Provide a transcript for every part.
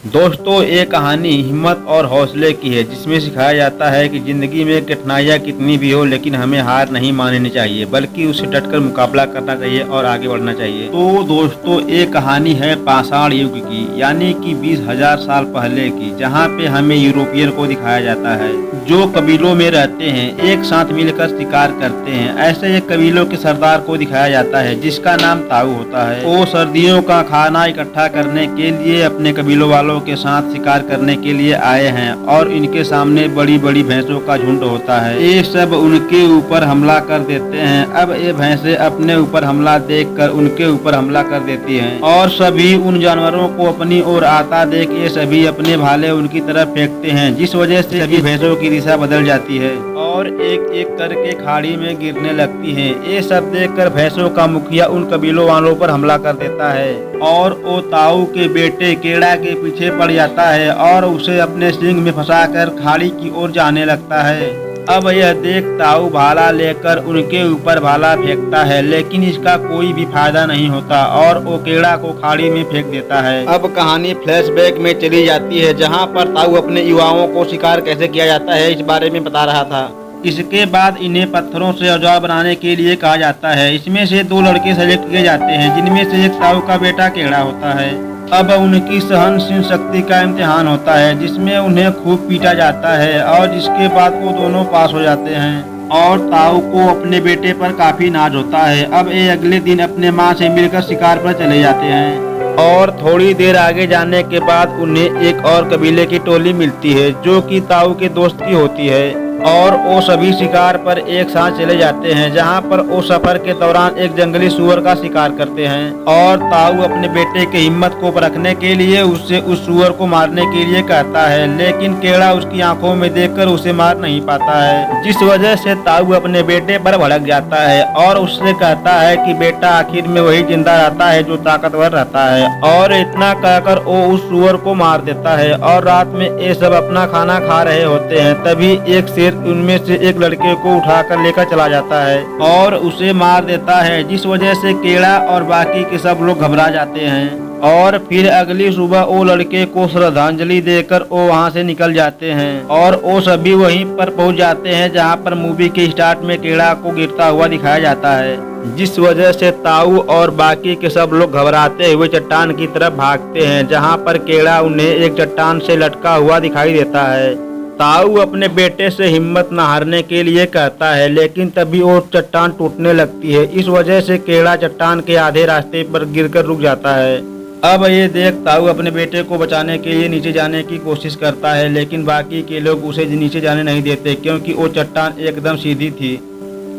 दोस्तों, ये कहानी हिम्मत और हौसले की है, जिसमें सिखाया जाता है कि जिंदगी में कठिनाइयाँ कितनी भी हो, लेकिन हमें हार नहीं माननी चाहिए, बल्कि उससे डटकर मुकाबला करना चाहिए और आगे बढ़ना चाहिए। तो दोस्तों, ये कहानी है पाषाण युग की, यानी कि 20,000 साल पहले की, जहाँ पे हमें यूरोपियन को दिखाया जाता है जो कबीलों में रहते हैं, एक साथ मिलकर शिकार करते हैं। ऐसे एक कबीलों के सरदार को दिखाया जाता है जिसका नाम ताऊ होता है। वो सर्दियों का खाना इकट्ठा करने के लिए अपने कबीलों वालों के साथ शिकार करने के लिए आए हैं और इनके सामने बड़ी बड़ी भैंसों का झुंड होता है। ये सब उनके ऊपर हमला कर देते हैं। अब ये भैंसें अपने ऊपर हमला देखकर उनके ऊपर हमला कर देती हैं और सभी उन जानवरों को अपनी ओर आता देख ये सभी अपने भाले उनकी तरफ फेंकते हैं, जिस वजह से सभी भैंसों की दिशा बदल जाती है और एक एक करके खाड़ी में गिरने लगती हैं। ये सब देखकर भैंसों का मुखिया उन कबीलों वालों पर हमला कर देता है और वो ताऊ के बेटे केड़ा के पीछे पड़ जाता है और उसे अपने सींग में फंसाकर खाड़ी की ओर जाने लगता है। अब यह देख ताऊ भाला लेकर उनके ऊपर भाला फेंकता है, लेकिन इसका कोई भी फायदा नहीं होता और वो केड़ा को खाड़ी में फेंक देता है। अब कहानी फ्लैशबैक में चली जाती है, जहाँ पर ताऊ अपने युवाओं को शिकार कैसे किया जाता है इस बारे में बता रहा था। इसके बाद इन्हें पत्थरों से औजार बनाने के लिए कहा जाता है। इसमें से 2 लड़के सेलेक्ट किए जाते हैं, जिनमें से एक ताऊ का बेटा केड़ा होता है। अब उनकी सहनशील शक्ति का इम्तिहान होता है, जिसमें उन्हें खूब पीटा जाता है और जिसके बाद वो दोनों पास हो जाते हैं और ताऊ को अपने बेटे पर काफी नाज होता है। अब ये अगले दिन अपने माँ से मिलकर शिकार पर चले जाते हैं और थोड़ी देर आगे जाने के बाद उन्हें एक और कबीले की टोली मिलती है, जो कि ताऊ के दोस्त की होती है और वो सभी शिकार पर एक साथ चले जाते हैं, जहाँ पर वो सफर के दौरान एक जंगली सुअर का शिकार करते हैं और ताऊ अपने बेटे की हिम्मत को परखने के लिए उससे उस सुअर को मारने के लिए कहता है, लेकिन केड़ा उसकी आंखों में देखकर उसे मार नहीं पाता है, जिस वजह से ताऊ अपने बेटे पर भड़क जाता है और उससे कहता है कि बेटा आखिर में वही जिंदा रहता है जो ताकतवर रहता है। और इतना कहकर वो उस सुअर को मार देता है और रात में ये सब अपना खाना खा रहे होते हैं, तभी एक शेर उनमें से एक लड़के को उठाकर लेकर चला जाता है और उसे मार देता है, जिस वजह से केड़ा और बाकी के सब लोग घबरा जाते हैं। और फिर अगली सुबह वो लड़के को श्रद्धांजलि देकर वो वहाँ से निकल जाते हैं और वो सभी वहीं पर पहुँच जाते हैं जहाँ पर मूवी के स्टार्ट में केड़ा को गिरता हुआ दिखाया जाता है, जिस वजह से ताऊ और बाकी के सब लोग घबराते हुए चट्टान की तरफ भागते हैं, जहाँ पर केड़ा उन्हें एक चट्टान से लटका हुआ दिखाई देता है। ताऊ अपने बेटे से हिम्मत न हारने के लिए कहता है, लेकिन तभी वो चट्टान टूटने लगती है। इस वजह से केड़ा चट्टान के आधे रास्ते पर गिरकर रुक जाता है। अब ये देख ताऊ अपने बेटे को बचाने के लिए नीचे जाने की कोशिश करता है, लेकिन बाकी के लोग उसे नीचे जाने नहीं देते क्योंकि वो चट्टान एकदम सीधी थी।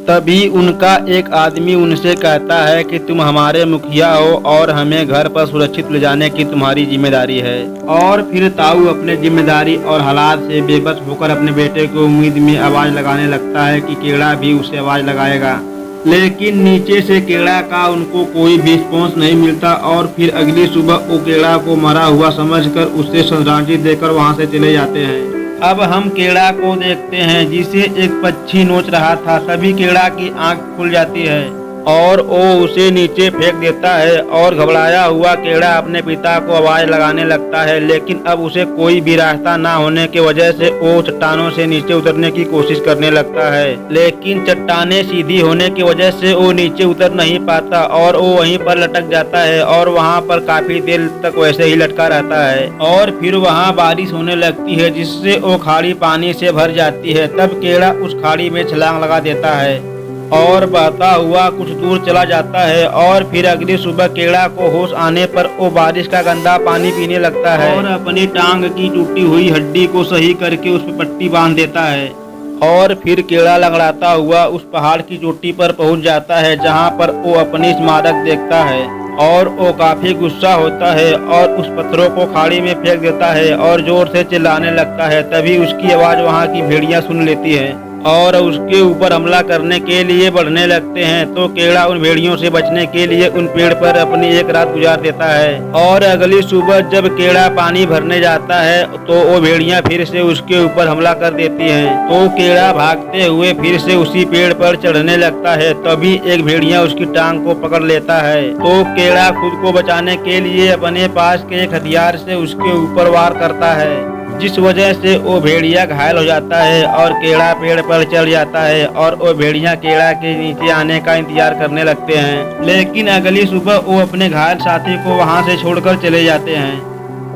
तभी उनका एक आदमी उनसे कहता है कि तुम हमारे मुखिया हो और हमें घर पर सुरक्षित ले जाने की तुम्हारी जिम्मेदारी है। और फिर ताऊ अपने जिम्मेदारी और हालात से बेबस होकर अपने बेटे को उम्मीद में आवाज लगाने लगता है कि केड़ा भी उसे आवाज लगाएगा, लेकिन नीचे से केड़ा का उनको कोई भी रिस्पॉन्स नहीं मिलता और फिर अगली सुबह वो केड़ा को मरा हुआ समझकर उसे श्रद्धांजलि देकर वहाँ से चले जाते हैं। अब हम केड़ा को देखते हैं जिसे एक पक्षी नोच रहा था। तभी केड़ा की आंख खुल जाती है और वो उसे नीचे फेंक देता है और घबराया हुआ केड़ा अपने पिता को आवाज लगाने लगता है, लेकिन अब उसे कोई भी रास्ता ना होने की वजह से वो चट्टानों से नीचे उतरने की कोशिश करने लगता है, लेकिन चट्टानें सीधी होने की वजह से वो नीचे उतर नहीं पाता और वो वहीं पर लटक जाता है और वहाँ पर काफी देर तक वैसे ही लटका रहता है। और फिर वहाँ बारिश होने लगती है, जिससे वो खाड़ी पानी से भर जाती है। तब केड़ा उस खाड़ी में छलांग लगा देता है और बहता हुआ कुछ दूर चला जाता है और फिर अगली सुबह केड़ा को होश आने पर वो बारिश का गंदा पानी पीने लगता है और अपनी टांग की टूटी हुई हड्डी को सही करके उस पर पट्टी बांध देता है। और फिर केड़ा लंगड़ाता हुआ उस पहाड़ की चोटी पर पहुंच जाता है, जहां पर वो अपनी स्मारक देखता है और वो काफी गुस्सा होता है और उस पत्थरों को खाड़ी में फेंक देता है और जोर से चिल्लाने लगता है। तभी उसकी आवाज वहाँ की भेड़ियां सुन लेती है और उसके ऊपर हमला करने के लिए बढ़ने लगते हैं, तो केड़ा उन भेड़ियों से बचने के लिए उन पेड़ पर अपनी एक रात गुजार देता है। और अगली सुबह जब केड़ा पानी भरने जाता है तो वो भेड़ियां फिर से उसके ऊपर हमला कर देती हैं। तो केड़ा भागते हुए फिर से उसी पेड़ पर चढ़ने लगता है। तभी एक भेड़िया उसकी टांग को पकड़ लेता है। तो केड़ा खुद को बचाने के लिए अपने पास के एक हथियार से उसके ऊपर वार करता है, जिस वजह से वो भेड़िया घायल हो जाता है और केड़ा पेड़ पर चढ़ जाता है और वो भेड़िया केड़ा के नीचे आने का इंतजार करने लगते हैं। लेकिन अगली सुबह वो अपने घायल साथी को वहां से छोड़कर चले जाते हैं।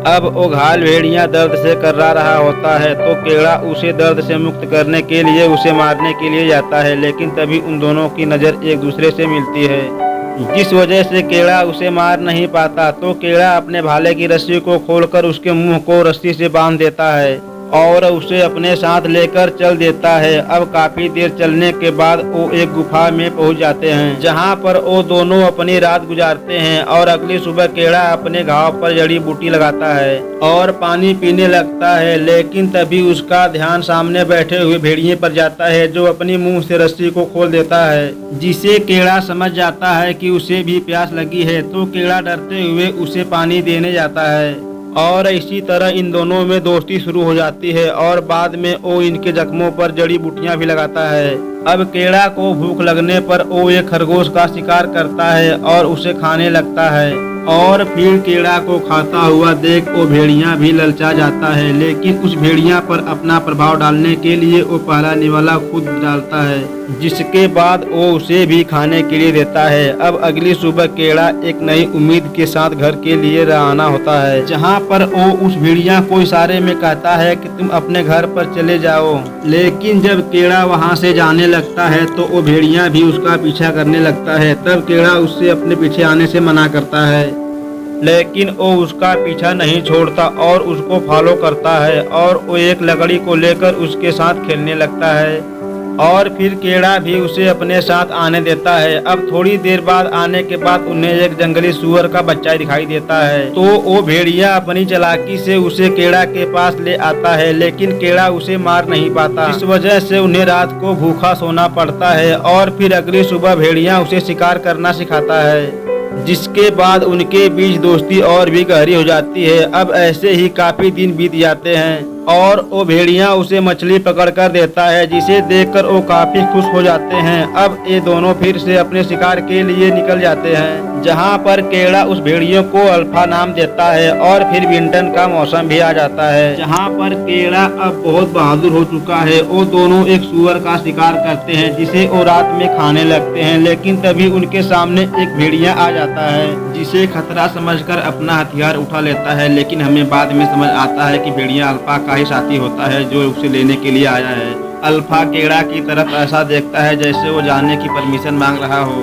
अब वो घायल भेड़िया दर्द से कर्रा रहा होता है, तो केड़ा उसे दर्द से मुक्त करने के लिए उसे मारने के लिए जाता है। लेकिन तभी उन दोनों की नज़र एक दूसरे से मिलती है, जिस वजह से केड़ा उसे मार नहीं पाता। तो केड़ा अपने भाले की रस्सी को खोलकर उसके मुंह को रस्सी से बांध देता है और उसे अपने साथ लेकर चल देता है। अब काफी देर चलने के बाद वो एक गुफा में पहुंच जाते हैं, जहां पर वो दोनों अपनी रात गुजारते हैं। और अगली सुबह केड़ा अपने घाव पर जड़ी बूटी लगाता है और पानी पीने लगता है। लेकिन तभी उसका ध्यान सामने बैठे हुए भेड़िए पर जाता है, जो अपनी मुंह से रस्सी को खोल देता है, जिसे केड़ा समझ जाता है कि उसे भी प्यास लगी है। तो केड़ा डरते हुए उसे पानी देने जाता है और इसी तरह इन दोनों में दोस्ती शुरू हो जाती है। और बाद में वो इनके जख्मों पर जड़ी बूटियां भी लगाता है। अब केड़ा को भूख लगने पर वो एक खरगोश का शिकार करता है और उसे खाने लगता है। और फिर केड़ा को खाता हुआ देख वो भेड़िया भी ललचा जाता है। लेकिन उस भेड़िया पर अपना प्रभाव डालने के लिए वो पहला निवाला खुद डालता है, जिसके बाद वो उसे भी खाने के लिए देता है। अब अगली सुबह केड़ा एक नई उम्मीद के साथ घर के लिए रवाना होता है, जहाँ पर वो उस भेड़िया को इशारे में कहता है कि तुम अपने घर पर चले जाओ। लेकिन जब केड़ा वहाँ से जाने लगता है तो वो भेड़िया भी उसका पीछा करने लगता है। तब केड़ा उससे अपने पीछे आने से मना करता है, लेकिन वो उसका पीछा नहीं छोड़ता और उसको फॉलो करता है और वो एक लकड़ी को लेकर उसके साथ खेलने लगता है। और फिर केड़ा भी उसे अपने साथ आने देता है। अब थोड़ी देर बाद आने के बाद उन्हें एक जंगली सुअर का बच्चा दिखाई देता है। तो वो भेड़िया अपनी चालाकी से उसे केड़ा के पास ले आता है, लेकिन केड़ा उसे मार नहीं पाता। इस वजह से उन्हें रात को भूखा सोना पड़ता है। और फिर अगली सुबह भेड़िया उसे शिकार करना सिखाता है, जिसके बाद उनके बीच दोस्ती और भी गहरी हो जाती है। अब ऐसे ही काफी दिन बीत जाते हैं और वो भेड़िया उसे मछली पकड़ कर देता है, जिसे देखकर वो काफी खुश हो जाते हैं। अब ये दोनों फिर से अपने शिकार के लिए निकल जाते हैं, जहाँ पर केड़ा उस भेड़ियों को अल्फा नाम देता है। और फिर विंटर का मौसम भी आ जाता है, जहाँ पर केड़ा अब बहुत बहादुर हो चुका है। वो दोनों एक सुअर का शिकार करते हैं, जिसे वो रात में खाने लगते हैं। लेकिन तभी उनके सामने एक भेड़िया आ जाता है, जिसे खतरा समझकर अपना हथियार उठा लेता है। लेकिन हमें बाद में समझ आता है कि भेड़िया अल्फा का ही साथी होता है, जो उसे लेने के लिए आया है। अल्फा केड़ा की तरफ ऐसा देखता है जैसे वो जाने की परमिशन मांग रहा हो।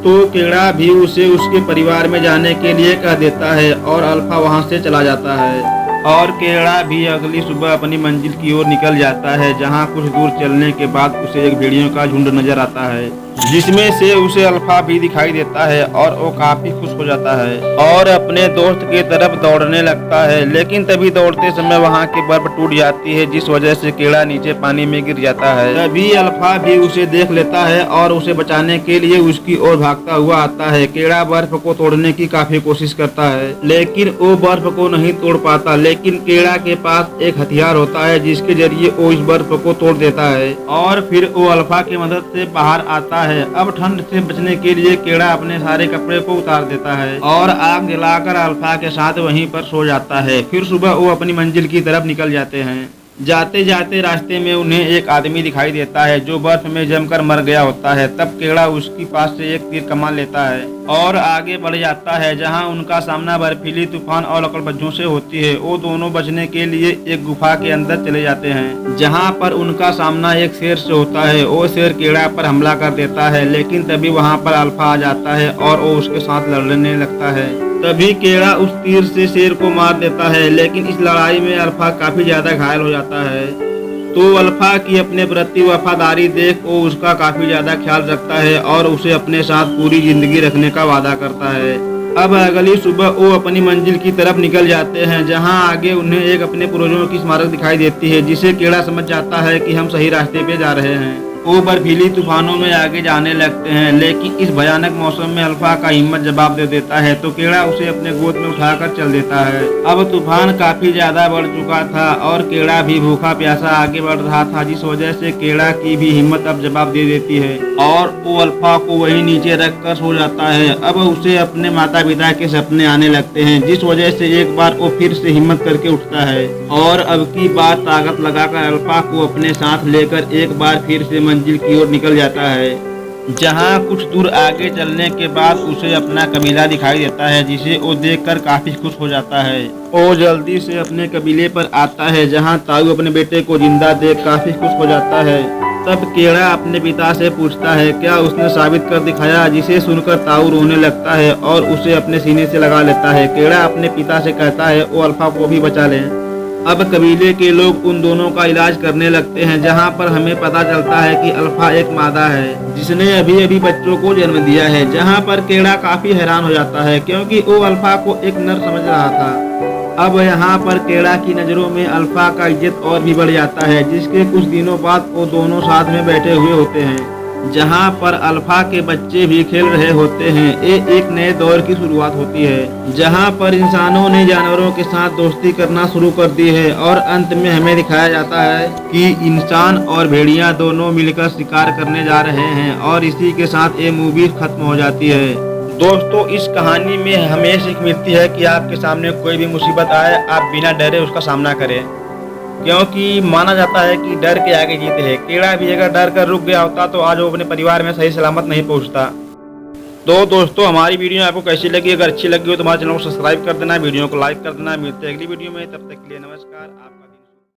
तो केड़ा भी उसे उसके परिवार में जाने के लिए कह देता है और अल्फा वहां से चला जाता है। और केड़ा भी अगली सुबह अपनी मंजिल की ओर निकल जाता है, जहां कुछ दूर चलने के बाद उसे एक भेड़ियों का झुंड नजर आता है, जिसमें से उसे अल्फा भी दिखाई देता है। और वो काफी खुश हो जाता है और अपने दोस्त की तरफ दौड़ने लगता है। लेकिन तभी दौड़ते समय वहाँ की बर्फ टूट जाती है, जिस वजह से केड़ा नीचे पानी में गिर जाता है। तभी अल्फा भी उसे देख लेता है और उसे बचाने के लिए उसकी ओर भागता हुआ आता है। केड़ा बर्फ को तोड़ने की काफी कोशिश करता है, लेकिन वो बर्फ को नहीं तोड़ पाता। लेकिन केड़ा के पास एक हथियार होता है, जिसके जरिए वो इस बर्फ को तोड़ देता है और फिर वो अल्फा की मदद से बाहर आता है। अब ठंड से बचने के लिए केड़ा अपने सारे कपड़े को उतार देता है और आग जलाकर अल्फा के साथ वहीं पर सो जाता है। फिर सुबह वो अपनी मंजिल की तरफ निकल जाते हैं। जाते जाते रास्ते में उन्हें एक आदमी दिखाई देता है, जो बर्फ में जमकर मर गया होता है। तब केड़ा उसके पास से एक तीर कमान लेता है और आगे बढ़ जाता है, जहां उनका सामना बर्फीली तूफान और लकड़बग्घों से होती है। वो दोनों बचने के लिए एक गुफा के अंदर चले जाते हैं, जहां पर उनका सामना एक शेर से होता है। वो शेर केड़ा पर हमला कर देता है, लेकिन तभी वहां पर अल्फा आ जाता है और वो उसके साथ लड़ने लगता है। तभी केड़ा उस तीर से शेर को मार देता है, लेकिन इस लड़ाई में अल्फा काफी ज्यादा घायल हो जाता है। तो अल्फा की अपने प्रति वफादारी देख वो उसका काफी ज्यादा ख्याल रखता है और उसे अपने साथ पूरी जिंदगी रखने का वादा करता है। अब अगली सुबह वो अपनी मंजिल की तरफ निकल जाते हैं, जहां आगे उन्हें एक अपने पूर्वजों की स्मारक दिखाई देती है, जिसे केड़ा समझ जाता है कि हम सही रास्ते पे जा रहे हैं। वो बर्फीली तूफानों में आगे जाने लगते हैं, लेकिन इस भयानक मौसम में अल्फा का हिम्मत जवाब दे देता है, तो केड़ा उसे अपने गोद में उठाकर चल देता है। अब तूफान काफी ज्यादा बढ़ चुका था और केड़ा भी भूखा प्यासा आगे बढ़ रहा था, जिस वजह से केड़ा की भी हिम्मत अब जवाब दे देती है और वो अल्फा को वही नीचे रख कर सो जाता है। अब उसे अपने माता पिता के सपने आने लगते हैं, जिस वजह से एक बार वो फिर से हिम्मत करके उठता है और अब की बार ताकत लगाकर अल्फा को अपने साथ लेकर एक बार फिर से मंजिल की ओर निकल जाता है, जहां कुछ दूर आगे चलने के बाद उसे अपना कबीला दिखाई देता है, जिसे वो देखकर काफी खुश हो जाता है। वो जल्दी से अपने कबीले पर आता है, जहां ताऊ अपने बेटे को जिंदा देख काफी खुश हो जाता है। तब केड़ा अपने पिता से पूछता है क्या उसने साबित कर दिखाया, जिसे सुनकर ताऊ रोने लगता है और उसे अपने सीने से लगा लेता है। केड़ा अपने पिता से कहता है वो अल्फा को भी बचा ले। अब कबीले के लोग उन दोनों का इलाज करने लगते हैं, जहां पर हमें पता चलता है कि अल्फा एक मादा है जिसने अभी अभी बच्चों को जन्म दिया है। जहां पर केड़ा काफी हैरान हो जाता है, क्योंकि वो अल्फा को एक नर समझ रहा था। अब यहाँ पर केड़ा की नजरों में अल्फा का इज्जत और भी बढ़ जाता है, जिसके कुछ दिनों बाद वो दोनों साथ में बैठे हुए होते हैं, जहां पर अल्फा के बच्चे भी खेल रहे होते हैं। ये एक नए दौर की शुरुआत होती है, जहां पर इंसानों ने जानवरों के साथ दोस्ती करना शुरू कर दी है और अंत में हमें दिखाया जाता है कि इंसान और भेड़िया दोनों मिलकर शिकार करने जा रहे हैं और इसी के साथ ये मूवी खत्म हो जाती है। दोस्तों, इस कहानी में हमें सीख मिलती है कि आपके सामने कोई भी मुसीबत आए, आप बिना डरे उसका सामना करें, क्योंकि माना जाता है कि डर के आगे जीत है। केड़ा भी अगर डर कर रुक गया होता तो आज वो अपने परिवार में सही सलामत नहीं पहुंचता। तो दोस्तों, हमारी वीडियो आपको कैसी लगी? अगर अच्छी लगी हो तो हमारे चैनल को सब्सक्राइब कर देना, वीडियो को लाइक कर देना। मिलते हैं अगली वीडियो में, तब तक के लिए नमस्कार। आपका